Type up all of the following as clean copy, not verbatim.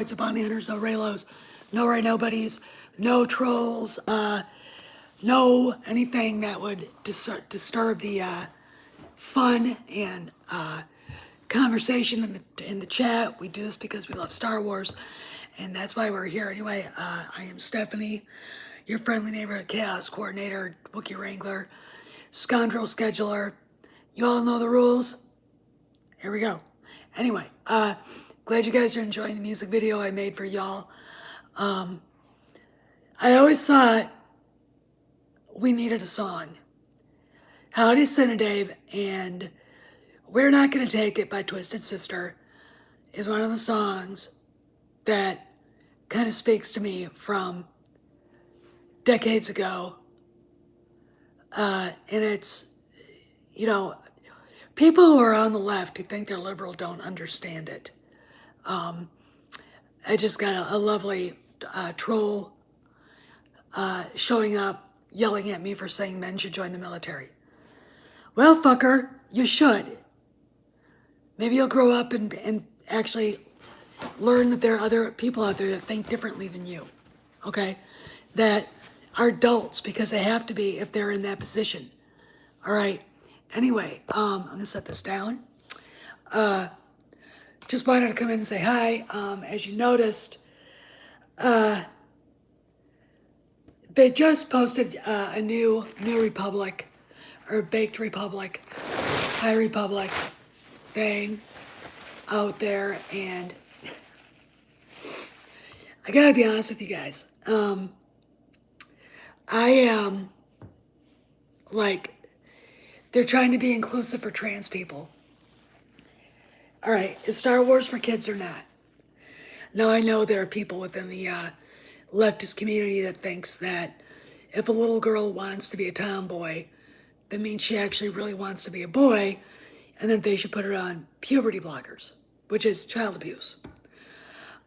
It's a bounty hunters, no Raylos, no Ray Nobodies, no trolls, no anything that would disturb the fun and conversation in the chat. We do this because we love Star Wars, and that's why we're here anyway. I am Stephanie, your friendly neighborhood chaos coordinator, Wookiee Wrangler, scoundrel scheduler. You all know the rules. Here we go. Anyway, glad you guys are enjoying the music video I made for y'all. I always thought we needed a song. Howdy, Dave, and We're Not Gonna Take It by Twisted Sister is one of the songs that kind of speaks to me from decades ago. And it's, people who are on the left who think they're liberal don't understand it. I just got a lovely troll showing up, yelling at me for saying men should join the military. Well, fucker, you should. Maybe you'll grow up and actually learn that there are other people out there that think differently than you, okay? That are adults because they have to be if they're in that position. All right. Anyway, I'm gonna set this down. Just wanted to come in and say hi. As you noticed, they just posted a new Republic or Baked Republic, High Republic thing out there, and I gotta be honest with you guys. I am like, they're trying to be inclusive for trans people. All right, is Star Wars for kids or not? Now I know there are people within the leftist community that thinks that if a little girl wants to be a tomboy, that means she actually really wants to be a boy, and that they should put her on puberty blockers, which is child abuse.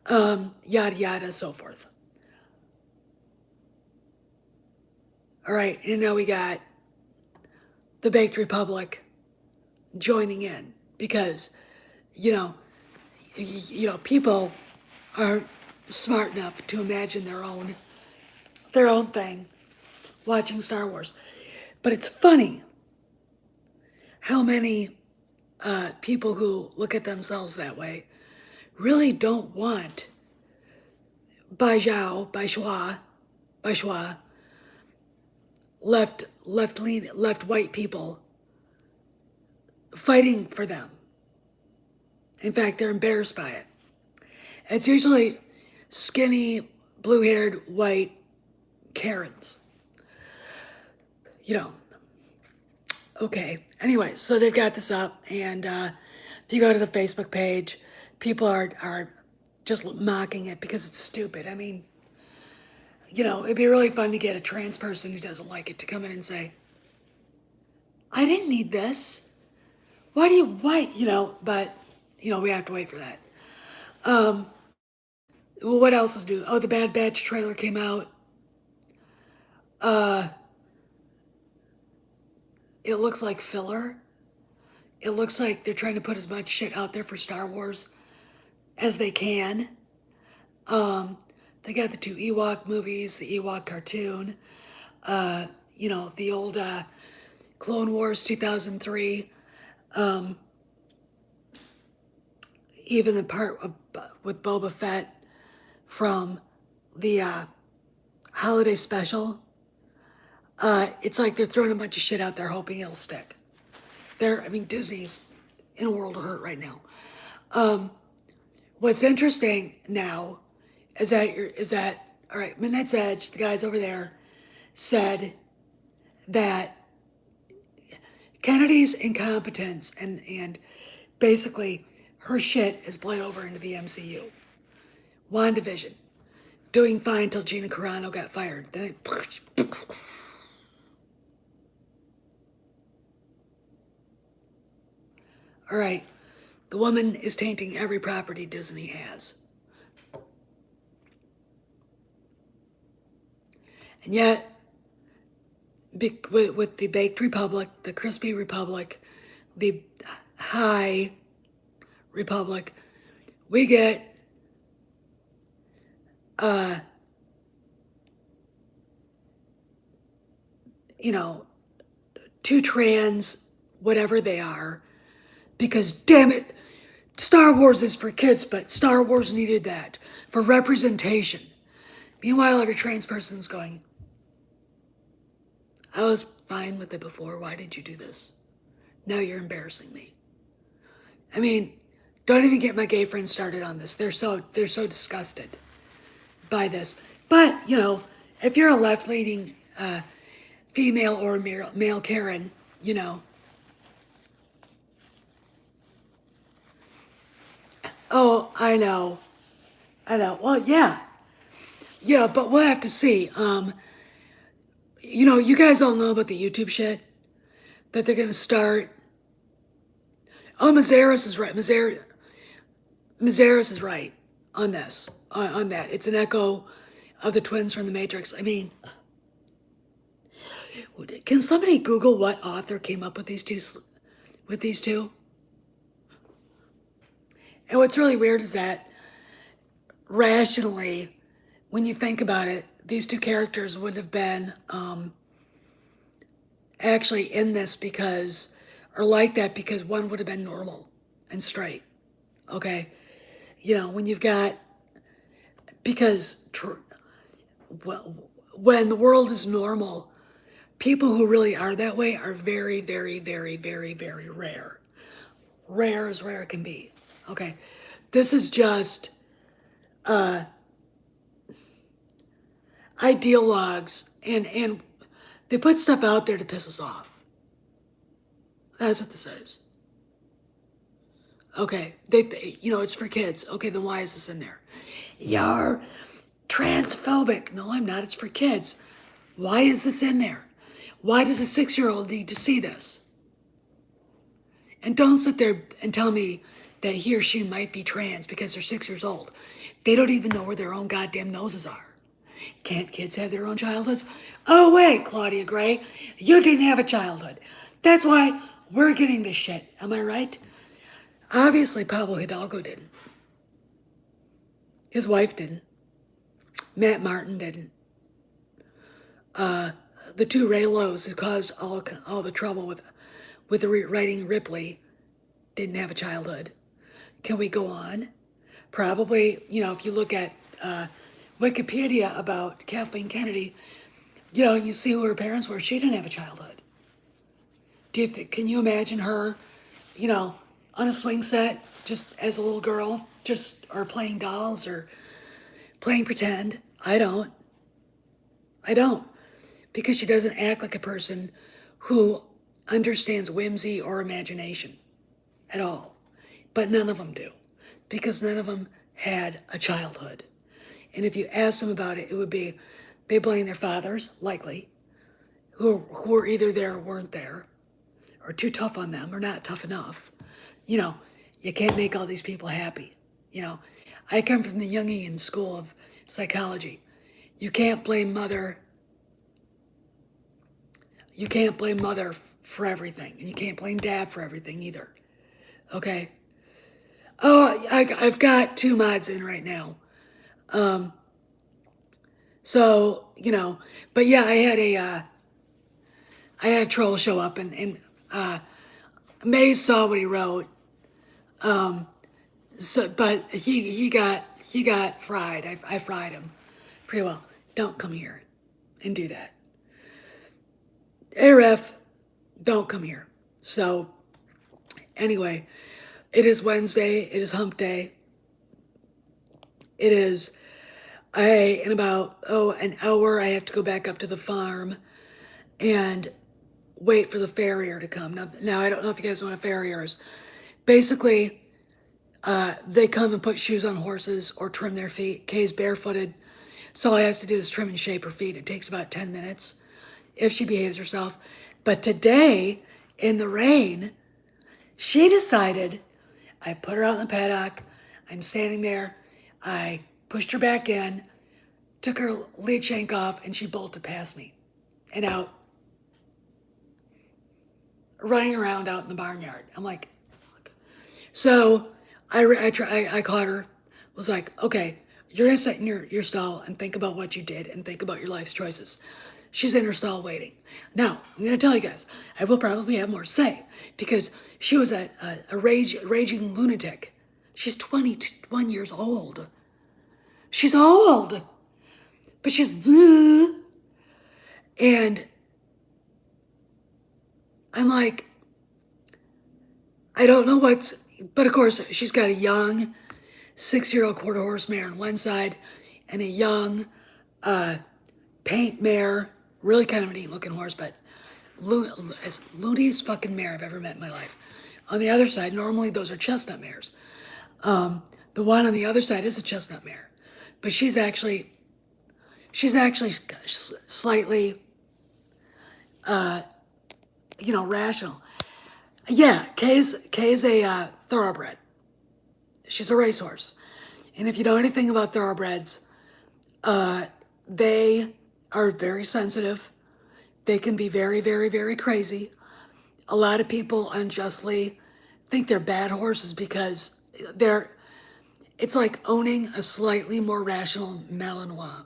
Yada yada, so forth. All right, and now we got the Baked Republic joining in because, people aren't smart enough to imagine their own thing watching Star Wars. But it's funny how many people who look at themselves that way really don't want Baishua, left white people fighting for them. In fact, they're embarrassed by it. It's usually skinny, blue-haired, white Karens. Okay. Anyway, so they've got this up, and if you go to the Facebook page, people are just mocking it because it's stupid. I mean, it'd be really fun to get a trans person who doesn't like it to come in and say, I didn't need this. Why? But, we have to wait for that. Well, what else is new? Oh, the Bad Batch trailer came out. It looks like filler. It looks like they're trying to put as much shit out there for Star Wars as they can. They got the 2 Ewok movies, the Ewok cartoon, the old Clone Wars 2003, even the part with Boba Fett from the holiday special. It's like they're throwing a bunch of shit out there hoping it'll stick. Disney's in a world of hurt right now. What's interesting now is that all right, Midnight's Edge, the guys over there, said that Kennedy's incompetence and basically her shit is bled over into the MCU. WandaVision, doing fine till Gina Carano got fired. Then it, all right, the woman is tainting every property Disney has. And yet, with the Baked Republic, the Crispy Republic, the High Republic, we get you know, two trans, whatever they are, because damn it, Star Wars is for kids, but Star Wars needed that for representation. Meanwhile, every trans person's going, I was fine with it before. Why did you do this? Now you're embarrassing me. I mean, don't even get my gay friends started on this. They're so disgusted by this. But if you're a left-leaning female or male Karen, oh, I know. Well, yeah, but we'll have to see. You guys all know about the YouTube shit that they're gonna start. Oh, Mazaris is right. Mazaris is right on this. On that, it's an echo of the twins from the Matrix. I mean, can somebody Google what author came up with these two? With these two? And what's really weird is that rationally, when you think about it, these two characters would have been actually in this because, or like that because one would have been normal and straight. Okay? When you've got, because well, when the world is normal, people who really are that way are very, very, very, very, very rare. Rare as rare can be. Okay? This is just ideologues and they put stuff out there to piss us off. That's what this is. Okay, it's for kids. Okay, then why is this in there? You're transphobic. No, I'm not. It's for kids. Why is this in there? Why does a 6-year-old need to see this? And don't sit there and tell me that he or she might be trans because they're 6 years old. They don't even know where their own goddamn noses are. Can't kids have their own childhoods? Oh, wait, Claudia Gray, you didn't have a childhood. That's why we're getting this shit. Am I right? Obviously, Pablo Hidalgo didn't. His wife didn't. Matt Martin didn't. The two Ray Lows who caused all the trouble with the writing Ripley didn't have a childhood. Can we go on? Probably, if you look at Wikipedia about Kathleen Kennedy, you see who her parents were. She didn't have a childhood. Can you imagine her, on a swing set, just as a little girl, or playing dolls or playing pretend? I don't. Because she doesn't act like a person who understands whimsy or imagination at all. But none of them do, because none of them had a childhood. And if you ask them about it, it would be they blame their fathers, likely, who were either there or weren't there, or too tough on them, or not tough enough. You can't make all these people happy. I come from the Jungian school of psychology. You can't blame mother. You can't blame mother for everything, and you can't blame dad for everything either. Okay? Oh, I've got 2 mods in right now. So, but yeah, I had a troll show up and Maze saw what he wrote. But he got fried. I fried him pretty well. Don't come here and do that. ARF, don't come here. So, anyway, it is Wednesday. It is hump day. It is, in about, an hour, I have to go back up to the farm and wait for the farrier to come. Now I don't know if you guys know what a farrier is. Basically, they come and put shoes on horses or trim their feet. Kay's barefooted. So all I has to do is trim and shape her feet. It takes about 10 minutes if she behaves herself. But today, in the rain, she decided, I put her out in the paddock. I'm standing there. I pushed her back in, took her lead shank off, and she bolted past me and out, running around out in the barnyard. I'm like, fuck. So I caught her, was like, okay, You're gonna sit in your stall and think about what you did and think about your life's choices. She's in her stall waiting. Now, I'm gonna tell you guys, I will probably have more to say because she was a raging lunatic. She's 21 years old. She's old, but she's and I'm like, I don't know what's, but of course she's got a young 6-year-old quarter horse mare on one side and a young paint mare, really kind of a neat looking horse, but as looniest fucking mare I've ever met in my life. On the other side, normally those are chestnut mares. The one on the other side is a chestnut mare, but she's actually slightly, rational. Yeah, Kay's a thoroughbred. She's a racehorse, and if you know anything about thoroughbreds, they are very sensitive. They can be very, very, very crazy. A lot of people unjustly think they're bad horses because it's like owning a slightly more rational Malinois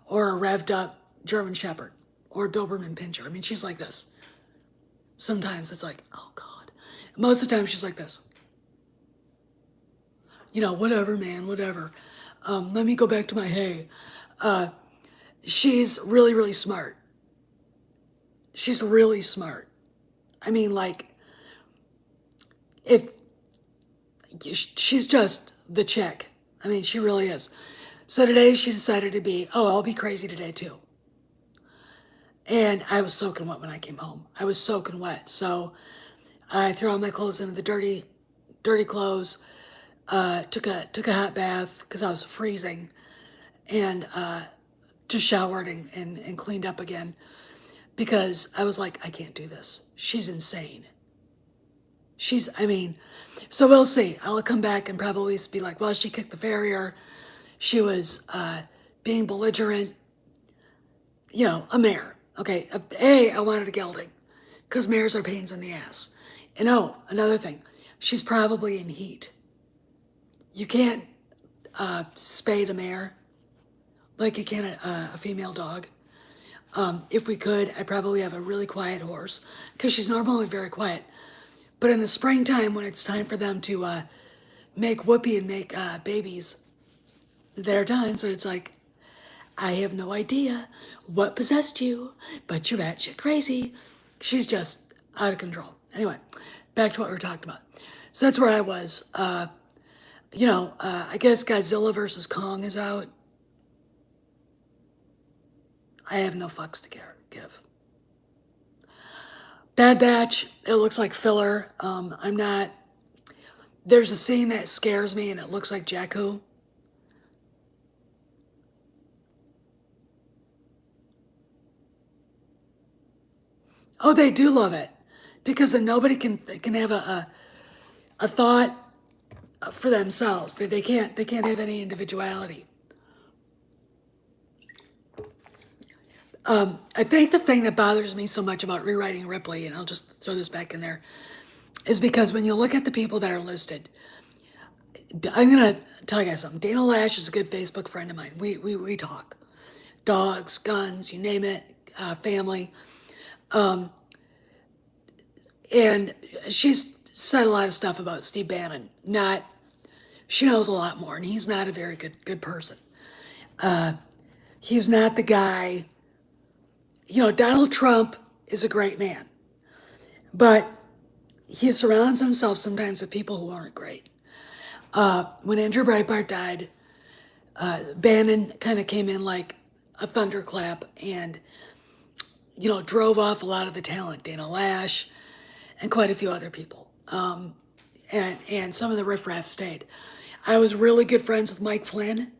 or a revved up German Shepherd or Doberman Pinscher. I mean, she's like this. Sometimes it's like, oh God. Most of the time she's like this. Whatever, man, whatever. Let me go back to my hay. She's really, really smart. She's really smart. I mean, like, if she's just the chick. I mean, she really is. So today she decided to be, I'll be crazy today too. And I was soaking wet when I came home. I was soaking wet. So I threw all my clothes into the dirty clothes, took a hot bath because I was freezing, and just showered and cleaned up again because I was like, I can't do this. She's insane. So we'll see. I'll come back and probably be like, well, she kicked the farrier. She was being belligerent. A mare. Okay, I wanted a gelding because mares are pains in the ass. And another thing, she's probably in heat. You can't spade a mare like you can a female dog. If we could, I'd probably have a really quiet horse because she's normally very quiet. But in the springtime, when it's time for them to make whoopee and make babies, there are times that it's like, I have no idea what possessed you, but you're batshit crazy. She's just out of control. Anyway, back to what we were talking about. So that's where I was. I guess Godzilla versus Kong is out. I have no fucks to give. Bad Batch, it looks like filler. I'm not. There's a scene that scares me and it looks like Jakku. Oh, they do love it because then nobody can have a thought for themselves. They can't have any individuality. I think the thing that bothers me so much about rewriting Ripley, and I'll just throw this back in there, is because when you look at the people that are listed, I'm gonna tell you guys something. Dana Lash is a good Facebook friend of mine. We talk, dogs, guns, you name it, family, and she's said a lot of stuff about Steve Bannon. She knows a lot more, and he's not a very good person. He's not the guy. Donald Trump is a great man, but he surrounds himself sometimes with people who aren't great. When Andrew Breitbart died, Bannon kind of came in like a thunderclap and, drove off a lot of the talent, Dana Lash and quite a few other people. And some of the riffraff stayed. I was really good friends with Mike Flynn,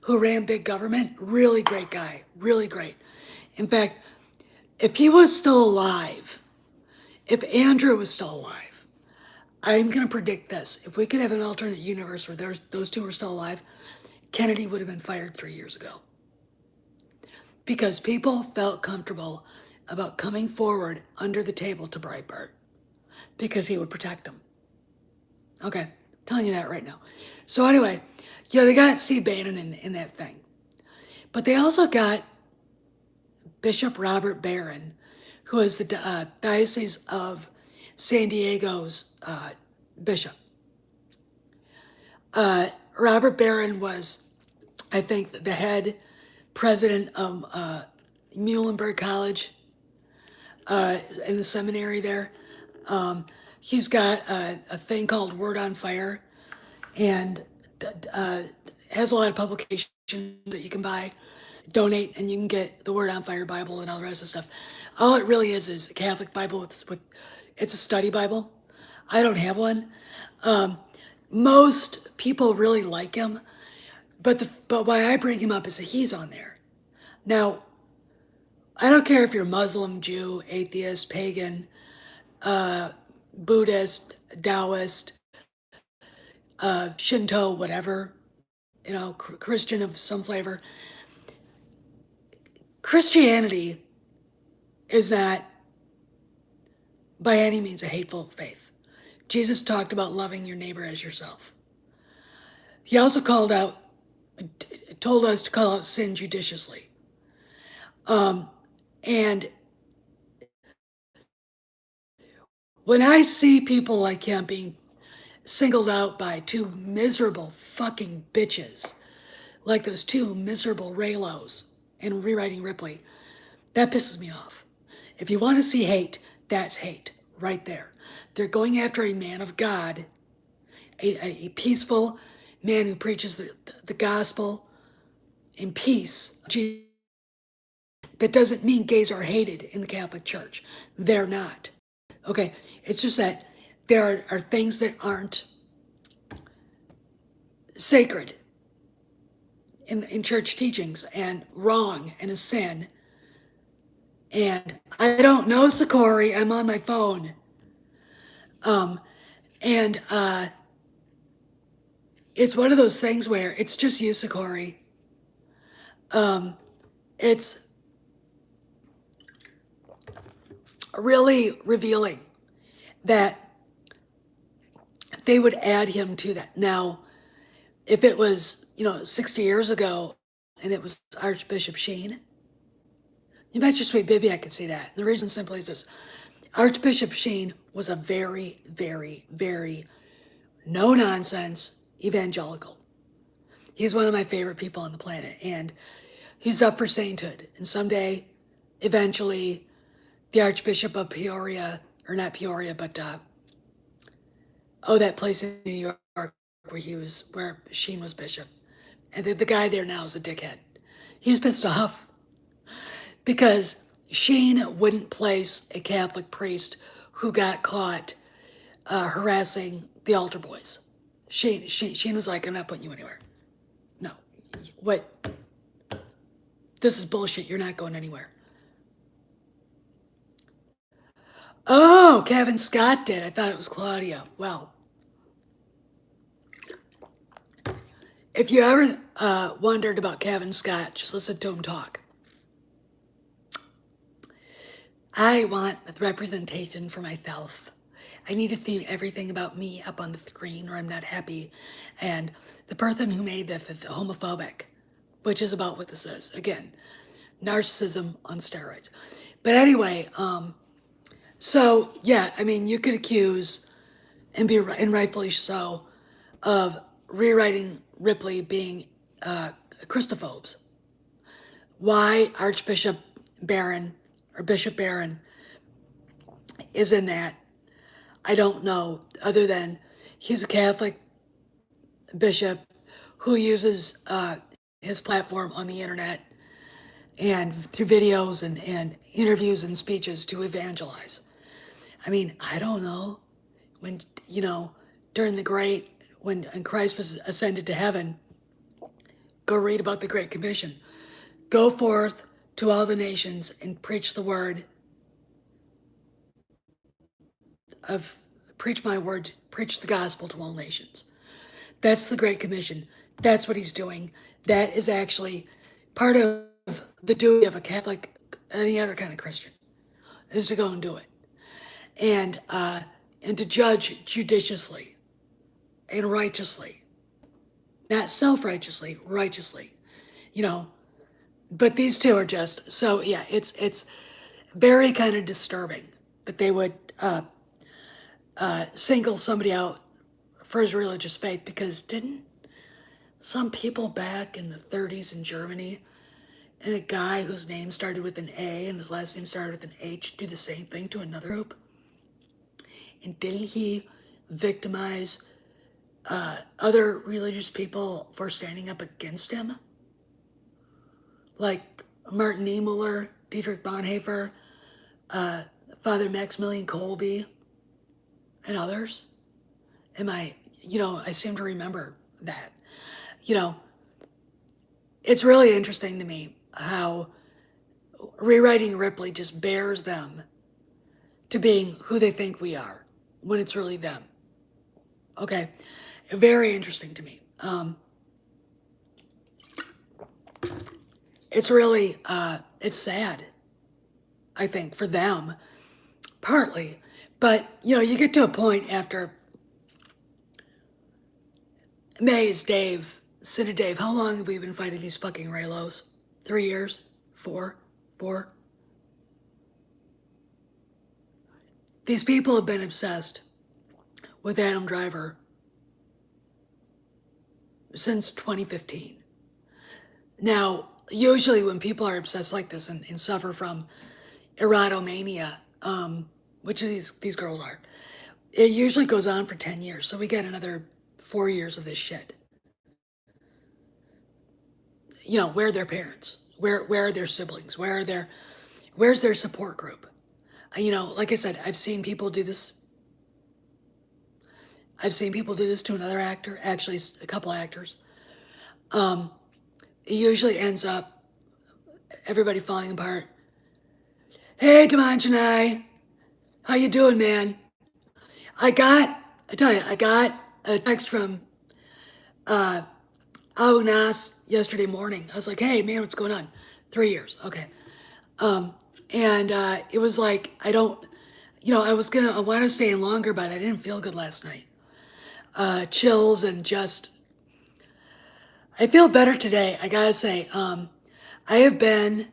who ran big government. Really great guy, really great. In fact, if he was still alive, if Andrew was still alive, I'm going to predict this. If we could have an alternate universe where those two were still alive, Kennedy would have been fired 3 years ago. Because people felt comfortable about coming forward under the table to Breitbart because he would protect them. Okay, I'm telling you that right now. So anyway, Yeah, they got Steve Bannon in that thing. But they also got Bishop Robert Barron, who is the Diocese of San Diego's bishop. Robert Barron was, I think, the head president of Muhlenberg College in the seminary there. He's got a thing called Word on Fire, and uh, has a lot of publications that you can buy, donate, and you can get the Word on Fire Bible and all the rest of the stuff. All it really is a Catholic Bible with it's a study Bible. I don't have one. Most people really like him, but why I bring him up is that he's on there. Now, I don't care if you're Muslim, Jew, atheist, pagan, Buddhist, Taoist, Shinto, whatever, Christian of some flavor. Christianity is not by any means a hateful faith. Jesus talked about loving your neighbor as yourself. He also told us to call out sin judiciously. And when I see people like him being singled out by two miserable fucking bitches, like those two miserable Raylos and Rewriting Ripley, that pisses me off. If you want to see hate, that's hate right there. They're going after a man of God, a peaceful man who preaches the gospel in peace. That doesn't mean gays are hated in the Catholic Church. They're not. Okay, it's just that there are things that aren't sacred in church teachings and wrong and a sin. And I don't know, Sakori, I'm on my phone. And it's one of those things where it's just you, Sakori. It's really revealing that they would add him to that. Now, if it was, 60 years ago and it was Archbishop Sheen, you bet your sweet baby I could see that. And the reason simply is this: Archbishop Sheen was a very, very, very no nonsense evangelical. He's one of my favorite people on the planet, and he's up for sainthood. And someday, eventually, the Archbishop of Peoria, or not Peoria, but that place in New York where Sheen was bishop, and the guy there now is a dickhead. He's pissed off because Sheen wouldn't place a Catholic priest who got caught harassing the altar boys. Sheen was like, "I'm not putting you anywhere. No, what? This is bullshit. You're not going anywhere." Oh, Kevin Scott did. I thought it was Claudia. Well, if you ever wondered about Kevin Scott, just listen to him talk. I want the representation for myself. I need to see everything about me up on the screen or I'm not happy. And the person who made this is homophobic, which is about what this is. Again, narcissism on steroids. But anyway, so yeah, I mean, you could accuse, and rightfully so, of Rewriting Ripley being Christophobes. Why Archbishop Barron or Bishop Barron is in that, I don't know, other than he's a Catholic bishop who uses his platform on the internet and through videos and interviews and speeches to evangelize. I mean, I don't know. When, during when Christ was ascended to heaven, go read about the Great Commission. Go forth to all the nations and preach the word preach my word, preach the gospel to all nations. That's the Great Commission. That's what he's doing. That is actually part of the duty of a Catholic, any other kind of Christian, is to go and do it. And to judge judiciously and righteously not self-righteously, righteously, you know. But these two are just so, yeah. It's very kind of disturbing that they would single somebody out for his religious faith, because didn't some people back in the 30s in Germany, and a guy whose name started with an A and his last name started with an H, do the same thing to another group? And didn't he victimize other religious people for standing up against him? Like Martin Niemöller, Dietrich Bonhoeffer, Father Maximilian Kolbe, and others. I seem to remember that. You know, it's really interesting to me how rewriting Ripley just bears them to being who they think we are when it's really them. Okay, very interesting to me. It's really, it's sad, I think, for them, partly. But, you get to a point after Mays, Dave, Sid and Dave, how long have we been fighting these fucking Raylos? 3 years? 4? 4? These people have been obsessed with Adam Driver since 2015. Now, usually when people are obsessed like this and suffer from erotomania, which these girls are, it usually goes on for 10 years. So we get another 4 years of this shit. Where are their parents? Where are their siblings? Where's their support group? Like I said, I've seen people do this. I've seen people do this to another actor, actually a couple actors. It usually ends up everybody falling apart. Hey, Demanjanai, how you doing, man? I got a text from Nas yesterday morning. I was like, hey, man, what's going on? 3 years, okay. And it was like, I want to stay in longer, but I didn't feel good last night. Chills and just, I feel better today, I gotta say. I have been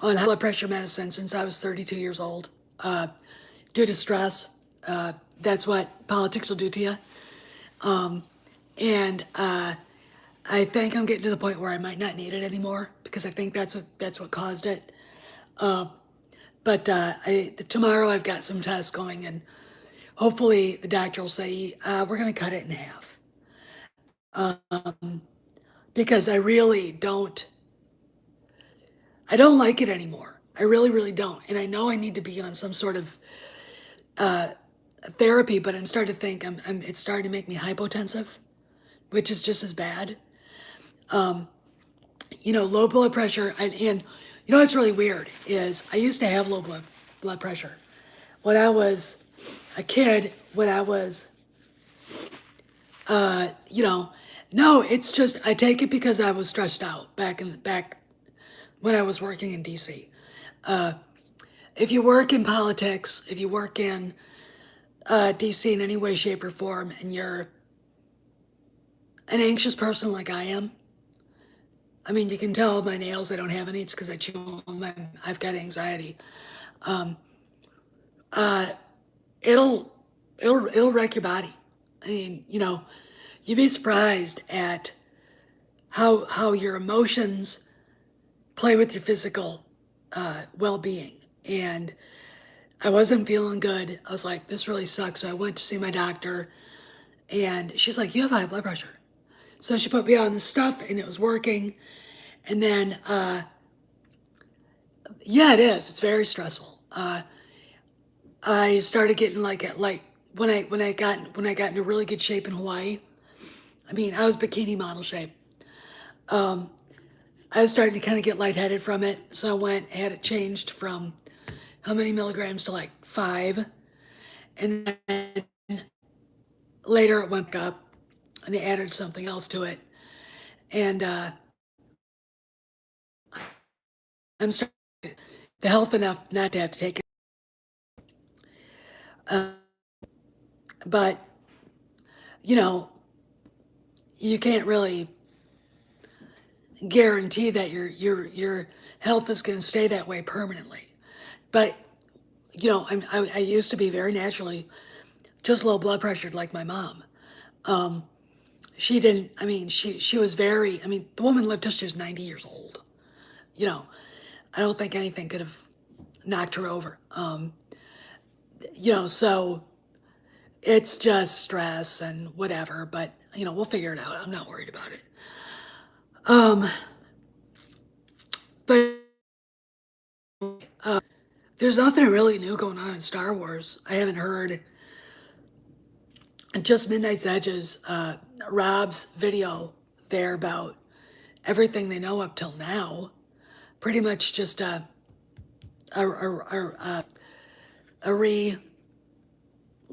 on high blood pressure medicine since I was 32 years old, due to stress. That's what politics will do to you. And I think I'm getting to the point where I might not need it anymore, because I think that's what caused it. But tomorrow I've got some tests going, and hopefully the doctor will say we're going to cut it in half, because I really don't. I don't like it anymore. I really, really don't. And I know I need to be on some sort of therapy, but I'm starting to think it's starting to make me hypotensive, which is just as bad. Low blood pressure, and what's really weird is I used to have low blood pressure when I was a kid. When I was, no, it's just I take it because I was stressed out back when I was working in DC. If you work in politics, if you work in DC in any way, shape, or form, and you're an anxious person like I am, I mean, you can tell my nails, I don't have any. It's because I chew them. I've got anxiety. It'll wreck your body. I mean, you'd be surprised at how your emotions play with your physical well-being. And I wasn't feeling good. I was like, this really sucks. So I went to see my doctor, and she's like, you have high blood pressure. So she put me on this stuff, and it was working. And then, yeah, it is. It's very stressful. I started getting when I got into really good shape in Hawaii. I mean, I was bikini model shape. I was starting to kind of get lightheaded from it, so I had it changed from how many milligrams to like 5, and then later it went up, and they added something else to it, and I'm starting the health enough not to have to take it. But, you know, you can't really guarantee that your health is going to stay that way permanently. But I used to be very naturally just low blood pressure like my mom. She didn't. I mean, she was very. I mean, the woman lived till she was 90 years old. You know, I don't think anything could have knocked her over. So it's just stress and whatever. But we'll figure it out. I'm not worried about it. But there's nothing really new going on in Star Wars. I haven't heard just Midnight's Edges, Rob's video there about everything they know up till now. Pretty much just a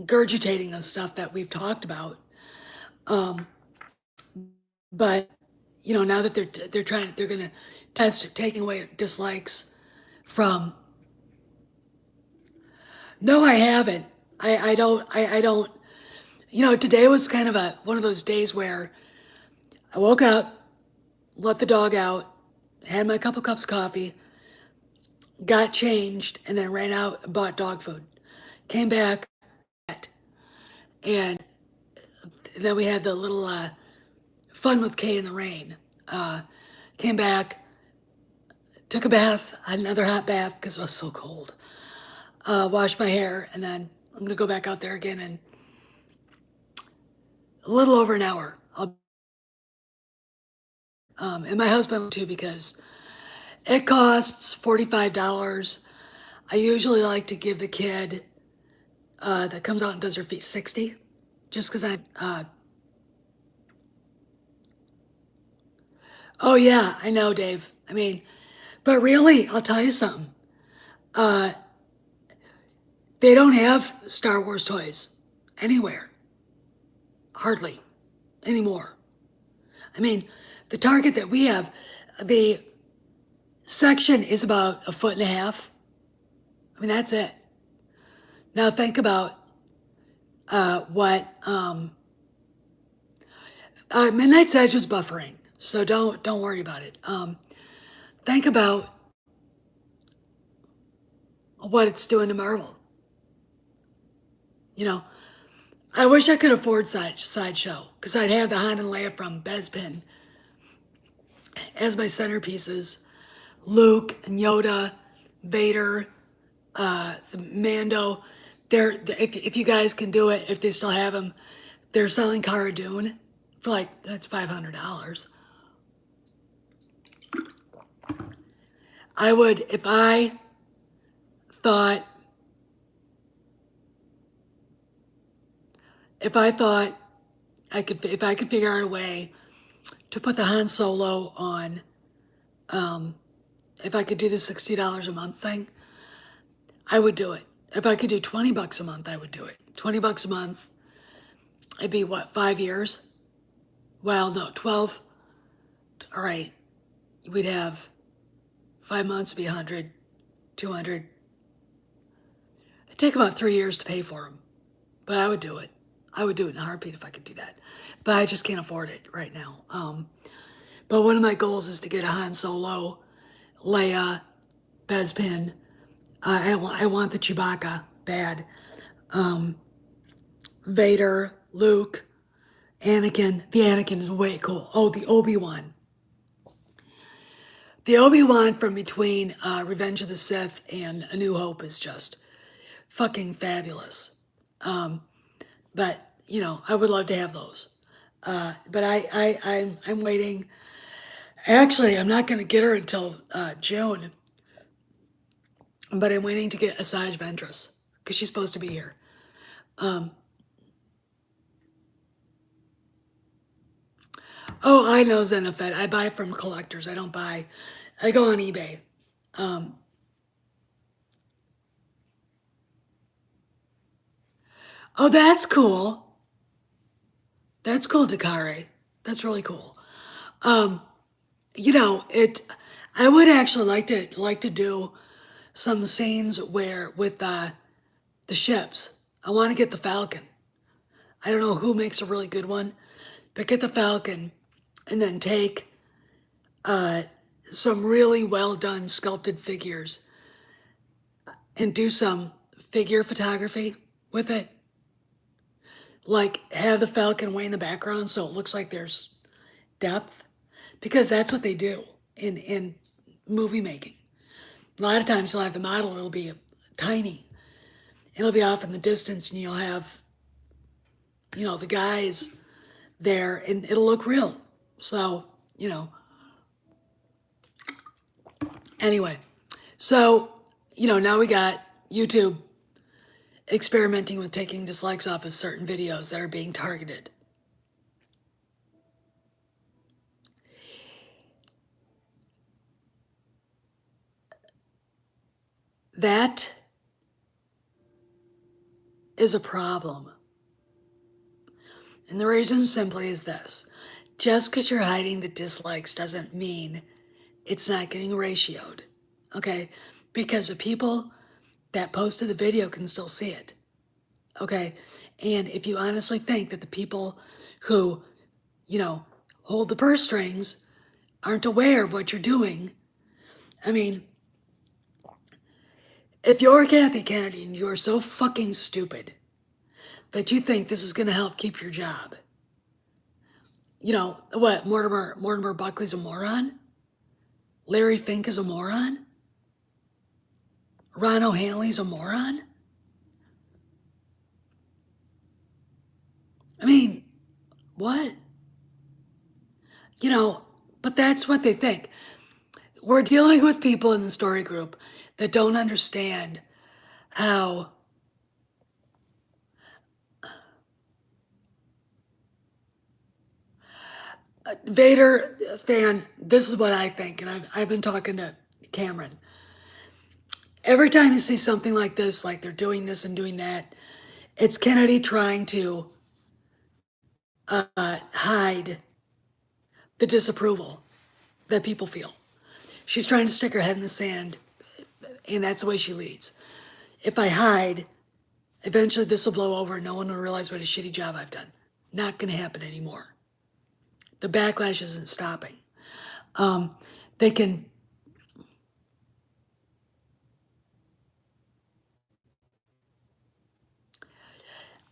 regurgitating of stuff that we've talked about. But now that they're gonna test taking away dislikes from. No, I haven't. I don't. Today was kind of one of those days where I woke up, let the dog out, had my couple cups of coffee, got changed, and then ran out and bought dog food. Came back, and then we had the little fun with Kay in the rain. Came back, took a bath, had another hot bath because it was so cold. Washed my hair, and then I'm gonna go back out there again in a little over an hour. And my husband too, because it costs $45. I usually like to give the kid that comes out and does her feet 60, just because oh yeah, I know, Dave. I mean, but really, I'll tell you something. They don't have Star Wars toys anywhere, hardly anymore. I mean, the Target that we have, the section is about a foot and a half. I mean, that's it. Now think about what Midnight's Edge was buffering, so don't worry about it. Think about what it's doing to Marvel. I wish I could afford Sideshow because I'd have the Han and Leia from Bespin as my centerpieces. Luke and Yoda, Vader, the Mando. If you guys can do it, if they still have them, they're selling Cara Dune for that's $500. I would thought if I thought if I could figure out a way to put the Han Solo on, if I could do the $60 a month thing, I would do it. If I could do $20 a month, I would do it. $20 a month, it'd be what, 5 years? Well, no, 12. All right, we'd have 5 months, be 100, 200. It'd take about 3 years to pay for them, but I would do it. I would do it in a heartbeat if I could do that, but I just can't afford it right now. But one of my goals is to get a Han Solo, Leia, Bespin. I want the Chewbacca bad. Vader, Luke, Anakin. The Anakin is way cool. Oh, the Obi-Wan. The Obi-Wan from between Revenge of the Sith and A New Hope is just fucking fabulous. But I would love to have those. But I'm waiting. Actually, I'm not gonna get her until June. But I'm waiting to get Asajj Ventress because she's supposed to be here. Oh, I know Zenitheth. I buy from collectors. I don't buy. I go on eBay. Oh, that's cool. That's cool, Dakari. That's really cool. It. I would actually like to do some scenes where with the ships. I want to get the Falcon. I don't know who makes a really good one, but get the Falcon and then take some really well done sculpted figures and do some figure photography with it. Like have the Falcon way in the background so it looks like there's depth, because that's what they do in movie making. A lot of times you'll have the model, it'll be tiny, it'll be off in the distance, and you'll have, the guys there, and it'll look real. So, anyway, so, now we got YouTube experimenting with taking dislikes off of certain videos that are being targeted. That is a problem. And the reason simply is this. Just because you're hiding the dislikes doesn't mean it's not getting ratioed, okay? Because the people that posted the video can still see it, okay? And if you honestly think that the people who, hold the purse strings aren't aware of what you're doing, I mean, if you're Kathy Kennedy and you're so fucking stupid that you think this is going to help keep your job, what, Mortimer Buckley's a moron? Larry Fink is a moron? Ron O'Hanley's a moron? I mean, what? But that's what they think. We're dealing with people in the story group that don't understand how Vader fan, this is what I think, and I've been talking to Cameron. Every time you see something like this, like they're doing this and doing that, it's Kennedy trying to hide the disapproval that people feel. She's trying to stick her head in the sand, and that's the way she leads. If I hide, eventually this will blow over and no one will realize what a shitty job I've done. Not gonna happen anymore. The backlash isn't stopping. They can,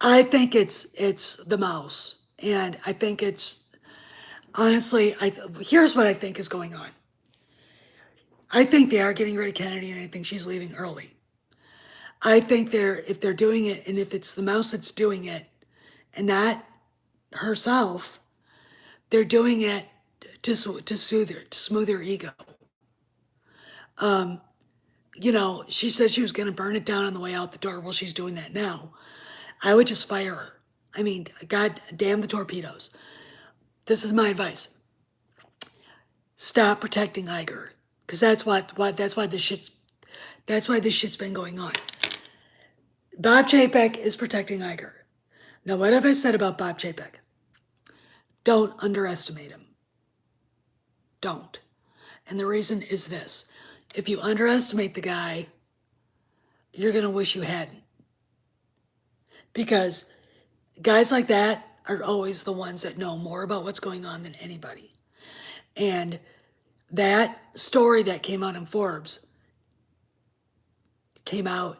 I think it's the mouse, and I think it's, honestly, here's what I think is going on. I think they are getting rid of Kennedy, and I think she's leaving early. I think if they're doing it, and if it's the mouse that's doing it, and not herself, they're doing it to soothe her, to smooth her ego. She said she was going to burn it down on the way out the door. Well, she's doing that now. I would just fire her. I mean, God damn the torpedoes. This is my advice. Stop protecting Iger, because that's why this shit's been going on. Bob Chapek is protecting Iger. Now, what have I said about Bob Chapek? Don't underestimate him. Don't. And the reason is this. If you underestimate the guy, you're going to wish you hadn't. Because guys like that are always the ones that know more about what's going on than anybody. And that story that came out in Forbes came out,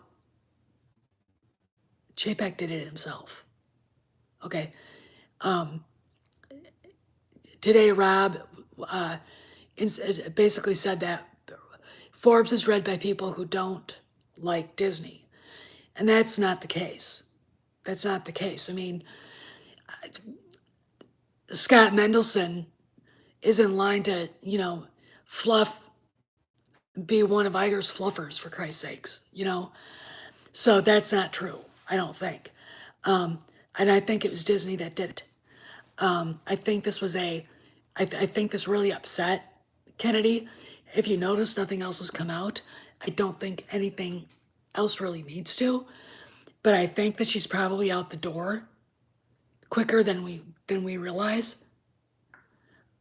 Chapek did it himself. Okay. Today, Rob basically said that Forbes is read by people who don't like Disney. And that's not the case. That's not the case. I mean, Scott Mendelson is in line to, be one of Iger's fluffers, for Christ's sakes, So that's not true, I don't think. And I think it was Disney that did it. I think this really upset Kennedy. If you notice, nothing else has come out. I don't think anything else really needs to, but I think that she's probably out the door quicker than we realize.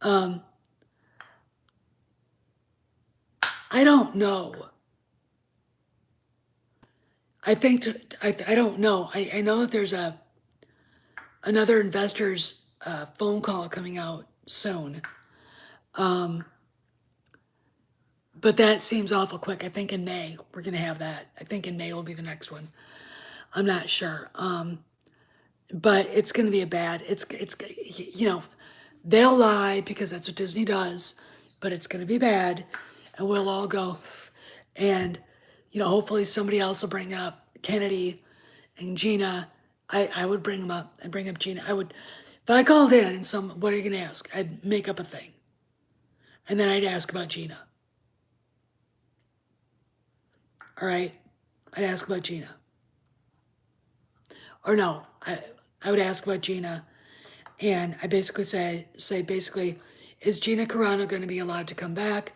I don't know. I think I don't know. I know that there's another investors phone call coming out soon. But that seems awful quick. I think in May we're gonna have that. I think in May will be the next one. I'm not sure. But it's gonna be a bad. It's you know, they'll lie because that's what Disney does. But it's gonna be bad, and we'll all go. And hopefully somebody else will bring up Kennedy and Gina. I would bring them up and bring up Gina. I would, if I called in and what are you gonna ask? I'd make up a thing, and then I'd ask about Gina. All right, I'd ask about Gina. Or no, I would ask about Gina, and I basically say basically, is Gina Carano going to be allowed to come back,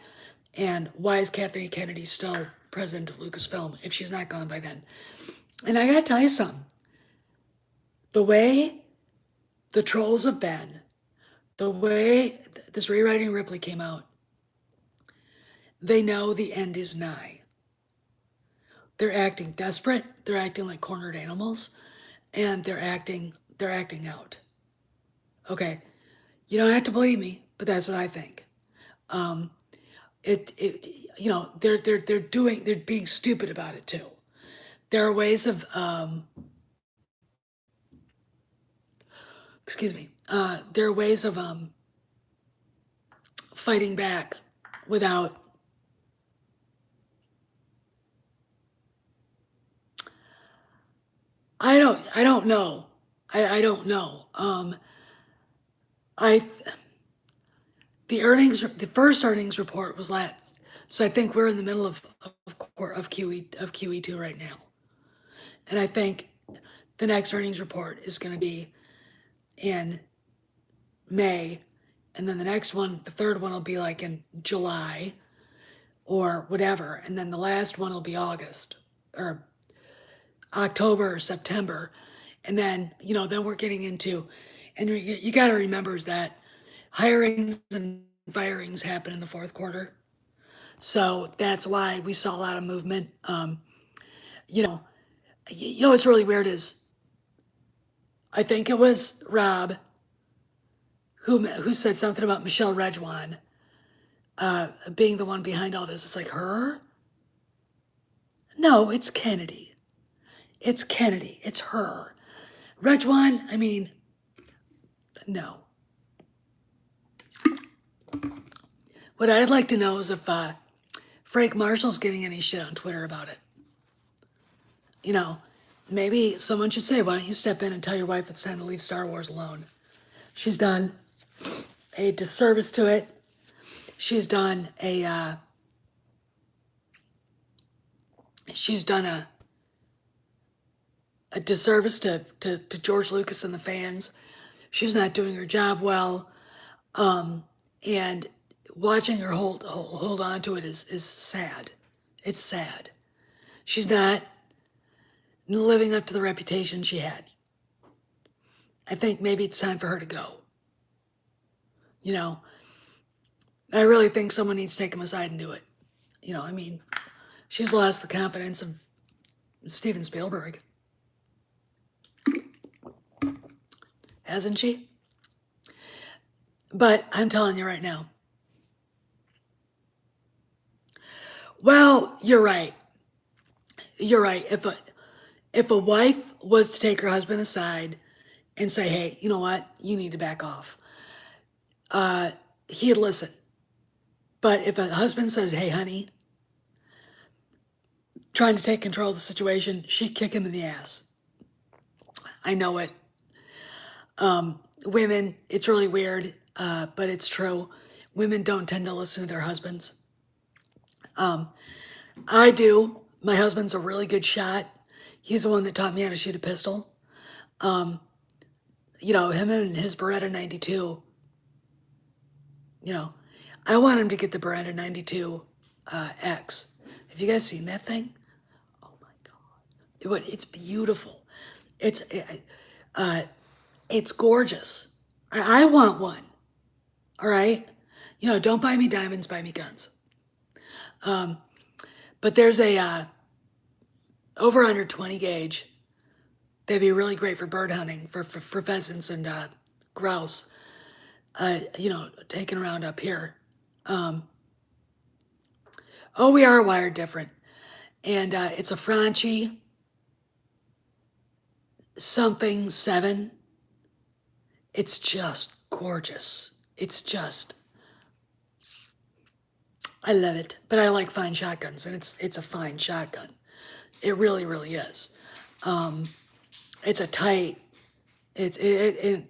and why is Kathleen Kennedy still president of Lucasfilm if she's not gone by then? And I gotta tell you something. The way the trolls have been, the way this rewriting Ripley came out, they know the end is nigh. They're acting desperate. They're acting like cornered animals, and they're acting out. Okay, you don't have to believe me, but that's what I think. They're being stupid about it too. There are ways of excuse me. There are ways of fighting back without I don't know. I don't know. I the first earnings report was last, so I think we're in the middle of QE2 right now, and I think the next earnings report is going to be in May, and then the next one, the third one will be like in July or whatever, and then the last one will be August or October or September, and then then we're getting into, and you got to remember is that hirings and firings happen in the fourth quarter, so that's why we saw a lot of movement. What's really weird is I think it was Rob who said something about Michelle Rejwan being the one behind all this. It's like her? No, it's Kennedy. It's Kennedy. It's her. Rejwan, I mean, no. What I'd like to know is if Frank Marshall's getting any shit on Twitter about it. Maybe someone should say, why don't you step in and tell your wife it's time to leave Star Wars alone? She's done a disservice to it. She's done a disservice to George Lucas and the fans. She's not doing her job well, and watching her hold on to it is sad. It's sad. She's not living up to the reputation she had. I think maybe it's time for her to go. I really think someone needs to take him aside and do it. I mean, she's lost the confidence of Steven Spielberg. Hasn't she? But I'm telling you right now. Well, you're right. You're right. If a wife was to take her husband aside and say, hey, you know what? You need to back off. He'd listen. But if a husband says, hey, honey, trying to take control of the situation, she'd kick him in the ass. I know it. Women, it's really weird, but it's true. Women don't tend to listen to their husbands. I do. My husband's a really good shot. He's the one that taught me how to shoot a pistol. Him and his Beretta 92. I want him to get the Beretta 92 X. Have you guys seen that thing? Oh my God. It's beautiful. It's gorgeous. I want one. All right? Don't buy me diamonds, buy me guns. But there's a over under 20 gauge. They'd be really great for bird hunting, for pheasants and grouse, taken around up here. Oh, we are wired different. And it's a Franchi something 7. It's just gorgeous. I love it. But I like fine shotguns, and it's a fine shotgun. It really, really is. It's a tight. The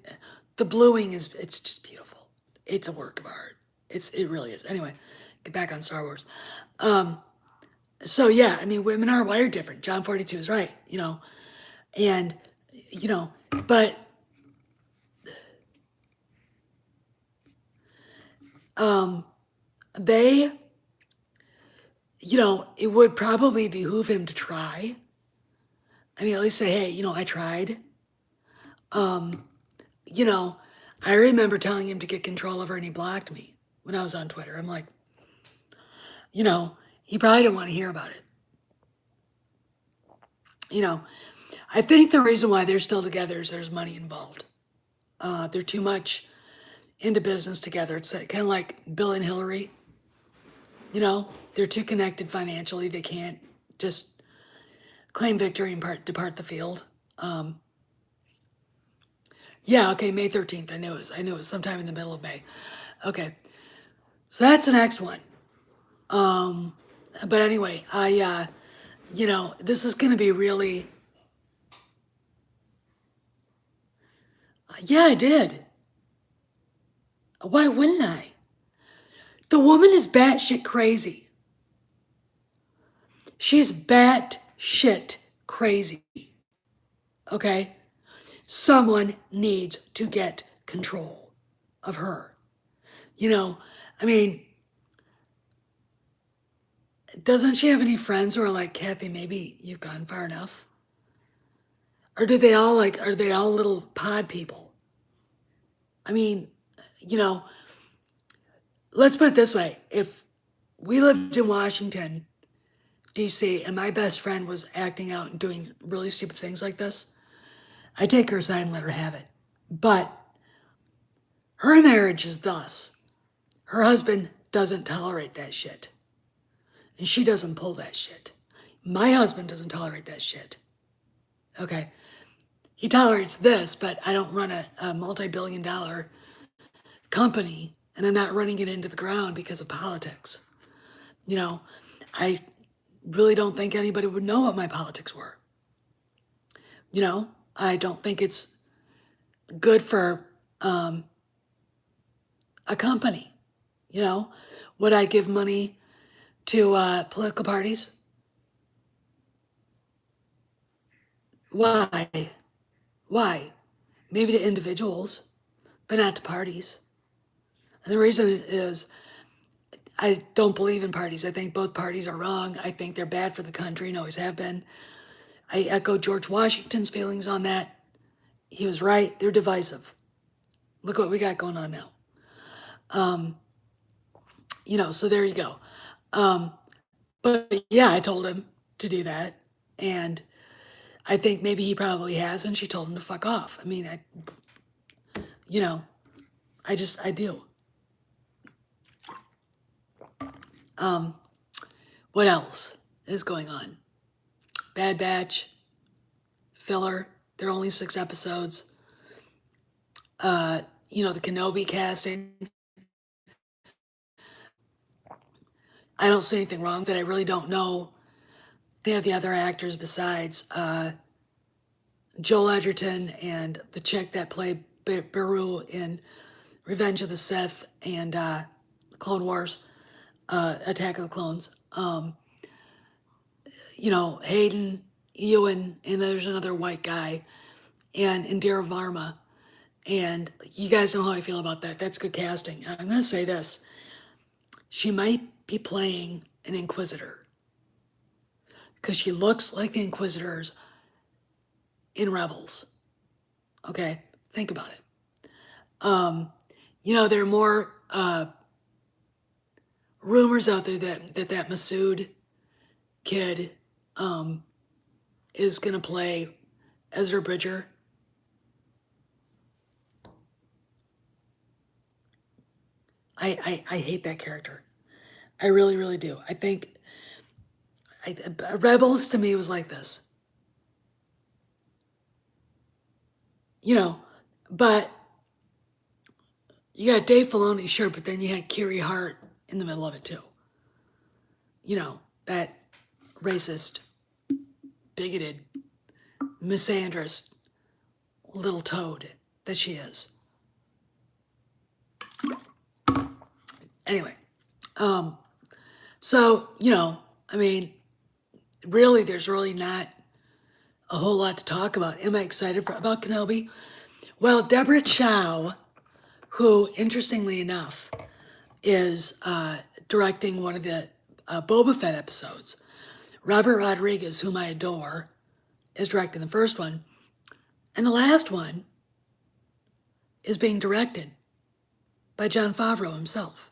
bluing it's just beautiful. It's a work of art. It really is. Anyway, get back on Star Wars. So yeah, I mean, women are wired different. John 42 is right, and but they, it would probably behoove him to try. I mean, at least say, hey, I tried. You know, I remember telling him to get control over, and he blocked me when I was on Twitter. I'm like, he probably didn't want to hear about it. I think the reason why they're still together is there's money involved. They're too much into business together. It's kind of like Bill and Hillary. They're too connected financially. They can't just claim victory and depart the field. Yeah, okay, May 13th. I knew it was sometime in the middle of May. Okay, so that's the next one. But anyway, this is gonna be really. Yeah, I did. Why wouldn't I? The woman is batshit crazy. She's batshit crazy. Okay? Someone needs to get control of her. I mean, doesn't she have any friends who are like, Kathy, maybe you've gone far enough? Or are they all little pod people? I mean, let's put it this way. If we lived in Washington, D.C., and my best friend was acting out and doing really stupid things like this, I'd take her aside and let her have it. But her marriage is thus. Her husband doesn't tolerate that shit. And she doesn't pull that shit. My husband doesn't tolerate that shit. Okay? He tolerates this, but I don't run a multi-billion-dollar company, and I'm not running it into the ground because of politics. I really don't think anybody would know what my politics were. I don't think it's good for a company. Would I give money to political parties? Why? Why? Maybe to individuals, but not to parties. And the reason is I don't believe in parties. I think both parties are wrong. I think they're bad for the country and always have been. I echo George Washington's feelings on that. He was right. They're divisive. Look what we got going on now. So there you go. But yeah, I told him to do that. And I think maybe he probably has, and she told him to fuck off. I mean, I do. What else is going on? Bad Batch, filler. There are only 6 episodes. The Kenobi casting. I don't see anything wrong with it. I really don't know any of the other actors besides Joel Edgerton and the chick that played Beru in Revenge of the Sith and Clone Wars, Attack of the Clones. Hayden, Ewan, and there's another white guy, and Indira Varma. And you guys know how I feel about that. That's good casting. I'm going to say this. She might be playing an Inquisitor because she looks like the Inquisitors in Rebels. Okay, think about it. There are more rumors out there that Masood kid is going to play Ezra Bridger. I hate that character. I really, really do. I think Rebels to me was like this, you know. But you got Dave Filoni, sure, but then you had Kiri Hart in the middle of it too. You know, that racist, bigoted, misandrous little toad that she is. Anyway, so, I mean, really, there's really not a whole lot to talk about. Am I excited about Kenobi? Well, Deborah Chow, who, interestingly enough, is directing one of the Boba Fett episodes. Robert Rodriguez, whom I adore, is directing the first one. And the last one is being directed by Jon Favreau himself.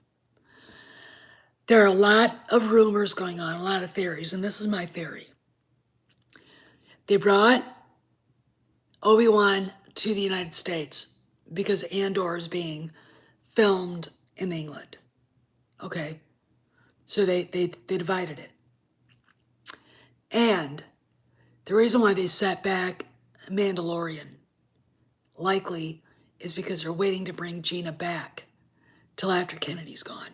There are a lot of rumors going on, a lot of theories, and this is my theory. They brought Obi-Wan to the United States because Andor is being filmed in England. Okay? So they divided it. And the reason why they set back Mandalorian likely is because they're waiting to bring Gina back till after Kennedy's gone.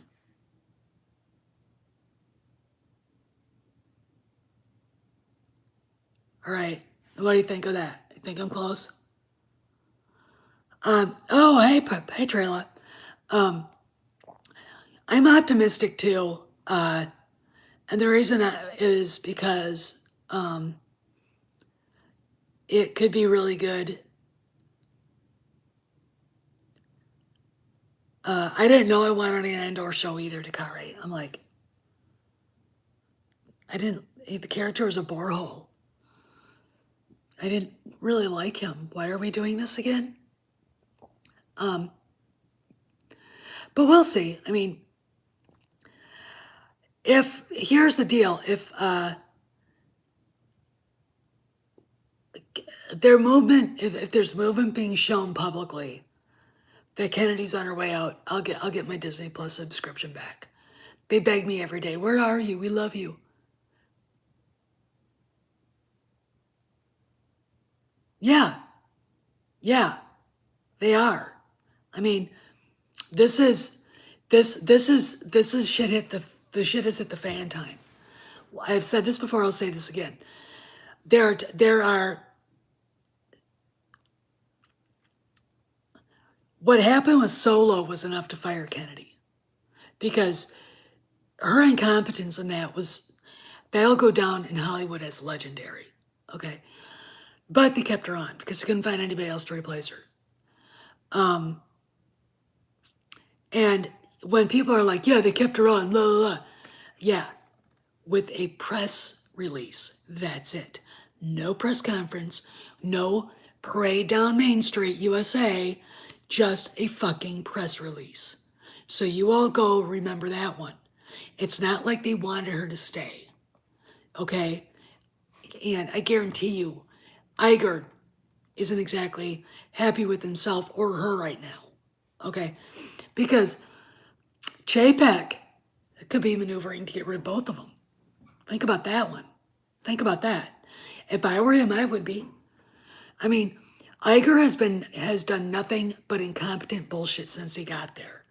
All right, what do you think of that? You think I'm close? Oh, hey, Trayla. I'm optimistic too. And the reason is because it could be really good. I didn't know I wanted an Andor show either, Dakari. I'm like, the character was a borehole. I didn't really like him. Why are we doing this again? But we'll see. I mean, here's the deal. If their movement, if there's movement being shown publicly that Kennedy's on her way out, I'll get my Disney Plus subscription back. They beg me every day, where are you? We love you. Yeah, they are. I mean, this is shit hit the shit has hit the fan time. I've said this before. I'll say this again. There are. What happened with Solo was enough to fire Kennedy, because her incompetence in that'll go down in Hollywood as legendary. Okay, but they kept her on because they couldn't find anybody else to replace her. And when people are like, yeah, they kept her on, blah, blah, blah. Yeah, with a press release. That's it. No press conference, no parade down Main Street, USA, just a fucking press release. So you all go remember that one. It's not like they wanted her to stay, okay? And I guarantee you, Iger isn't exactly happy with himself or her right now, okay? Because Chapek could be maneuvering to get rid of both of them. Think about that one. Think about that. If I were him, I would be. I mean, Iger has done nothing but incompetent bullshit since he got there.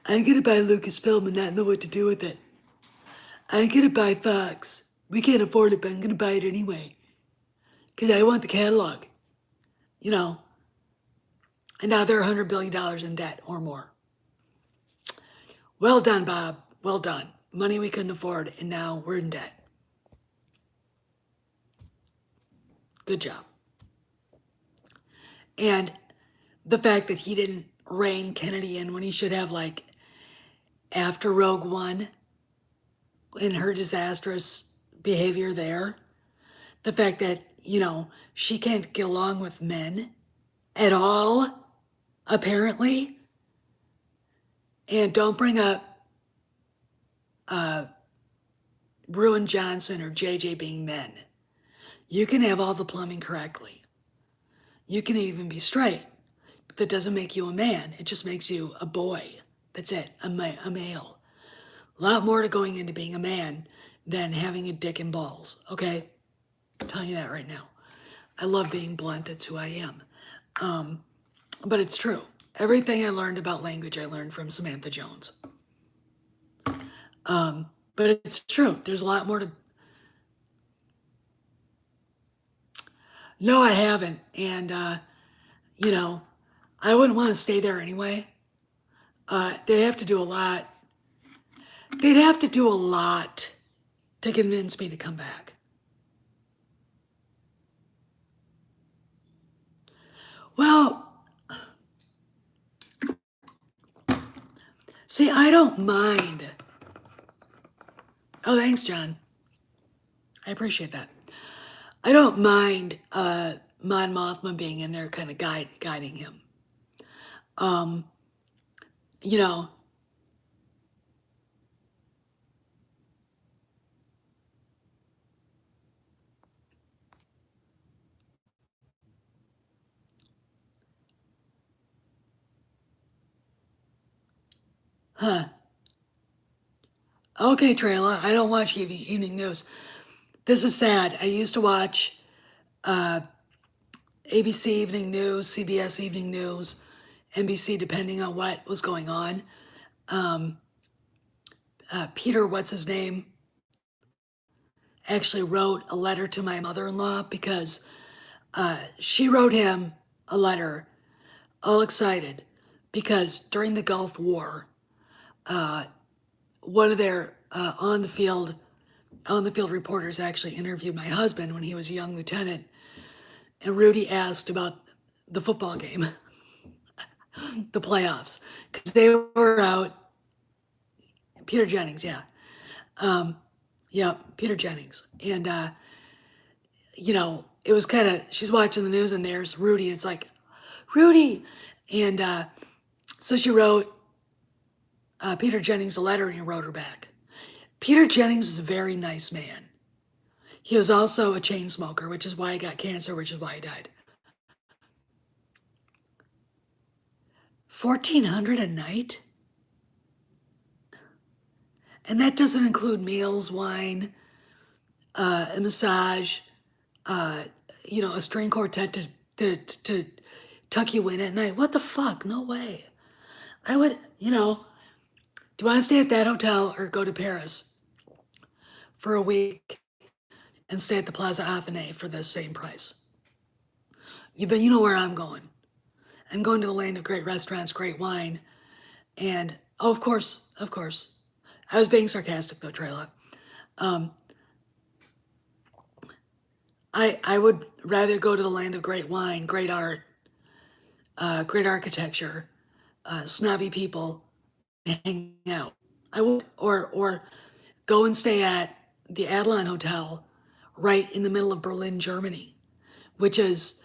I'm gonna buy Lucasfilm and not know what to do with it. I'm gonna buy Fox. We can't afford it, but I'm gonna buy it anyway. Because I want the catalog. You know. And now they're $100 billion in debt or more. Well done, Bob. Well done. Money we couldn't afford, and now we're in debt. Good job. And the fact that he didn't rein Kennedy in when he should have, like, after Rogue One, in her disastrous behavior there, the fact that, she can't get along with men at all, apparently, and don't bring up Ruin Johnson or JJ being men. You can have all the plumbing correctly. You can even be straight, but that doesn't make you a man. It just makes you a boy. That's it. A male. A lot more to going into being a man than having a dick and balls. Okay, I'm telling you that right now. I love being blunt. It's who I am. But it's true. Everything I learned about language, I learned from Samantha Jones. But it's true. There's a lot more to. No, I haven't. And, you know, I wouldn't want to stay there anyway. They'd have to do a lot. They'd have to do a lot to convince me to come back. Well, see, I don't mind. Oh, thanks, John. I appreciate that. I don't mind Mon Mothma being in there kind of guiding him. You know, huh. Okay, Trayla, I don't watch evening news. This is sad. I used to watch ABC Evening News, CBS Evening News, NBC, depending on what was going on. Peter, what's his name, actually wrote a letter to my mother-in-law because she wrote him a letter, all excited, because during the Gulf War, one of their on the field reporters actually interviewed my husband when he was a young lieutenant, and Rudy asked about the football game, the playoffs, because they were out. Peter Jennings, yeah. Yeah, Peter Jennings. And, it was kind of, she's watching the news and there's Rudy. And it's like, Rudy. And so she wrote Peter Jennings a letter and he wrote her back. Peter Jennings is a very nice man. He was also a chain smoker, which is why he got cancer, which is why he died. 1,400 a night? And that doesn't include meals, wine, a massage, a string quartet to tuck you in at night. What the fuck? No way. I would, do you want to stay at that hotel or go to Paris for a week and stay at the Plaza Athénée for the same price? You know where I'm going. I'm going to the land of great restaurants, great wine, and oh, of course. I was being sarcastic though, Trayla. I would rather go to the land of great wine, great art, great architecture, snobby people, and hang out. I would, or go and stay at the Adlon Hotel, right in the middle of Berlin, Germany, which is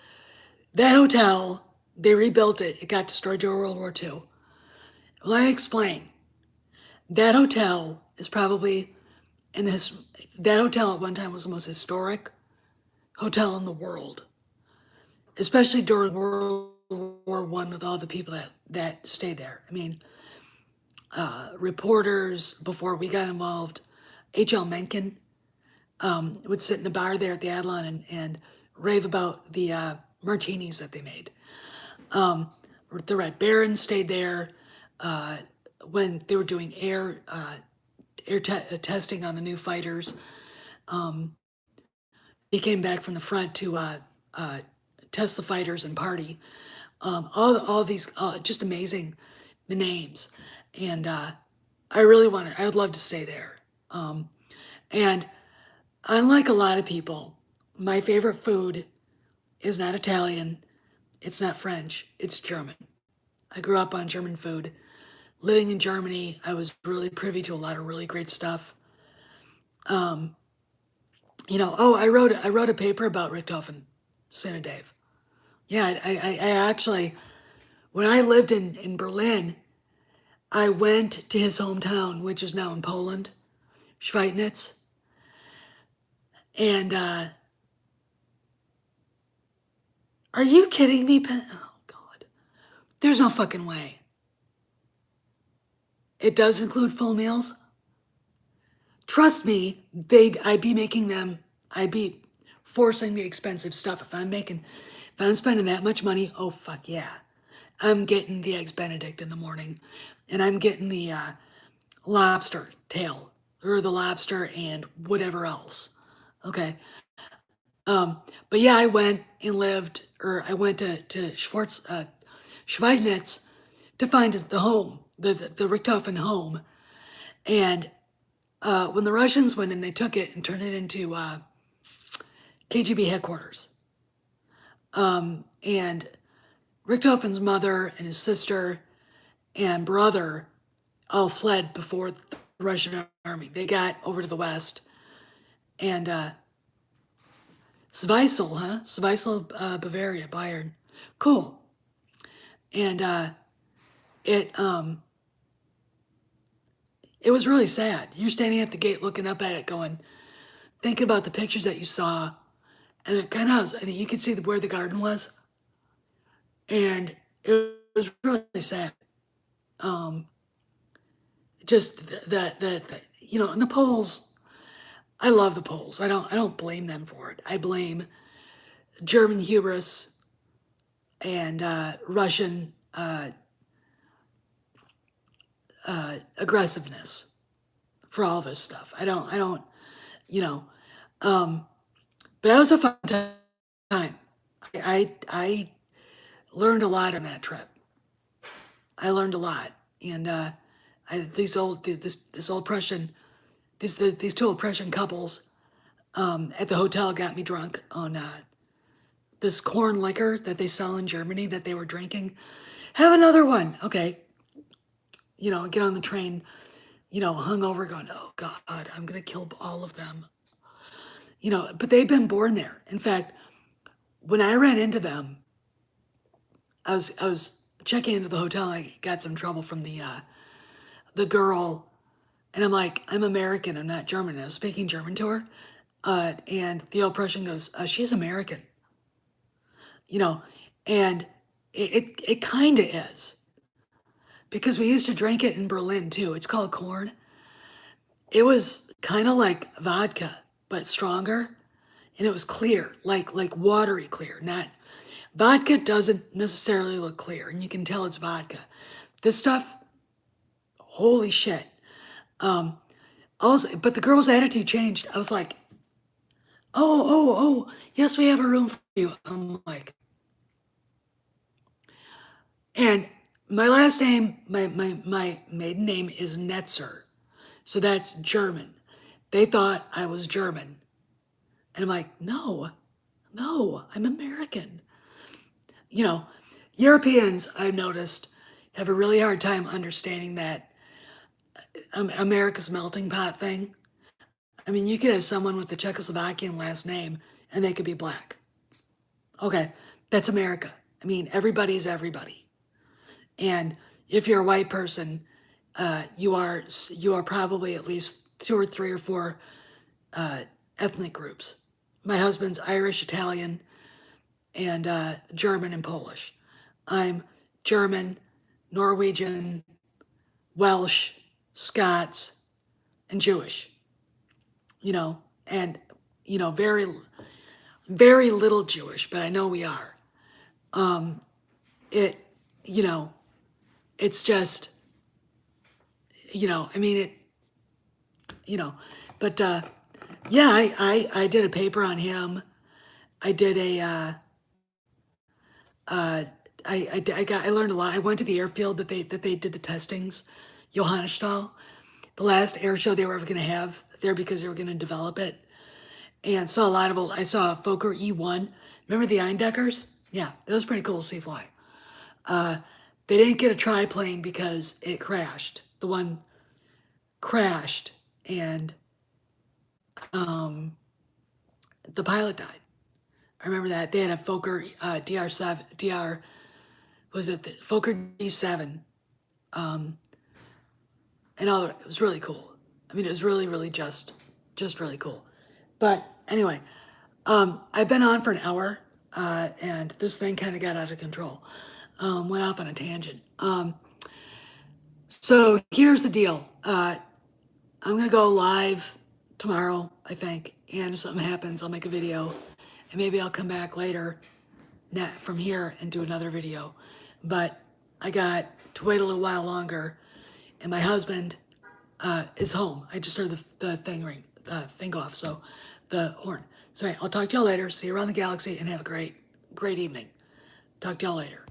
that hotel. They rebuilt it. It got destroyed during World War II. Let me explain. That hotel is probably that hotel at one time was the most historic hotel in the world, especially during World War One with all the people that stayed there. I mean, reporters before we got involved, H.L. Mencken would sit in the bar there at the Adlon and rave about the martinis that they made. The Red Baron stayed there when they were doing air testing on the new fighters. He came back from the front to test the fighters and party. All these just amazing, the names, and I would love to stay there. And unlike a lot of people, my favorite food is not Italian, it's not French, it's German. I grew up on German food. Living in Germany, I was really privy to a lot of really great stuff. I wrote a paper about Richtofen, Sina Dave. Yeah, I actually, when I lived in Berlin, I went to his hometown, which is now in Poland, Schweidnitz, and are you kidding me? Oh God, there's no fucking way. It does include full meals. Trust me, I'd be making them. I'd be forcing the expensive stuff if I'm spending that much money. Oh fuck yeah, I'm getting the eggs Benedict in the morning, and I'm getting the lobster tail or the lobster and whatever else. Okay. But yeah, I went and lived, or I went to Schweidnitz to find the home, the Richthofen home. And when the Russians went in, they took it and turned it into KGB headquarters. And Richthofen's mother and his sister and brother all fled before the Russian army. They got over to the west. And Zweisel, huh? Zweisel, Bavaria, Bayern. Cool. And it it was really sad. You're standing at the gate looking up at it going, thinking about the pictures that you saw. And it kind of was, and you could see where the garden was. And it was really sad. Um, just that and the Poles, I love the Poles. I don't blame them for it. I blame German hubris and Russian aggressiveness for all this stuff. I don't, you know, but that was a fun time. I learned a lot on that trip. I learned a lot, and this old Prussian, these two old Prussian couples at the hotel got me drunk on this corn liquor that they sell in Germany that they were drinking. Have another one, okay? Get on the train, hungover, going, oh God, I'm gonna kill all of them. But they've been born there. In fact, when I ran into them, I was checking into the hotel. And I got some trouble from the girl, and I'm like, I'm American. I'm not German. And I was speaking German to her, and the old Prussian goes, she's American. You know, and it kind of is because we used to drink it in Berlin too. It's called corn. It was kind of like vodka, but stronger, and it was clear, like watery clear. Not vodka doesn't necessarily look clear, and you can tell it's vodka. This stuff, holy shit. Also, but the girl's attitude changed. I was like, oh, yes, we have a room for you. I'm like, and my last name, my maiden name is Netzer. So that's German. They thought I was German. And I'm like, no, I'm American. You know, Europeans, I've noticed, have a really hard time understanding that America's melting pot thing. I mean, you could have someone with a Czechoslovakian last name and they could be black. Okay, that's America. I mean, everybody's everybody. And if you're a white person, you are probably at least two or three or four ethnic groups. My husband's Irish, Italian, and German and Polish. I'm German, Norwegian, Welsh, Scots, and Jewish. And very very little Jewish, but I know we are. It you know it's just I mean it you know but yeah, I did a paper on him. I did a I learned a lot. I went to the airfield that they did the testings, Johannesthal, the last air show they were ever going to have there because they were going to develop it, and saw a lot of old. I saw a Fokker E1. Remember the Eindeckers? Yeah, it was pretty cool to see fly. They didn't get a triplane because it crashed. The one crashed, and the pilot died. I remember that they had a Fokker DR7 DR was it the Fokker D7, and all it was really cool. I mean, it was really just really cool. But anyway, I've been on for an hour, and this thing kind of got out of control. Went off on a tangent. So here's the deal. I'm gonna go live tomorrow, I think, and if something happens, I'll make a video, and maybe I'll come back later, from here, and do another video. But I got to wait a little while longer, and my husband is home. I just heard the thing ring, thing go off, so the horn. So I'll talk to y'all later. See you around the galaxy, and have a great evening. Talk to y'all later.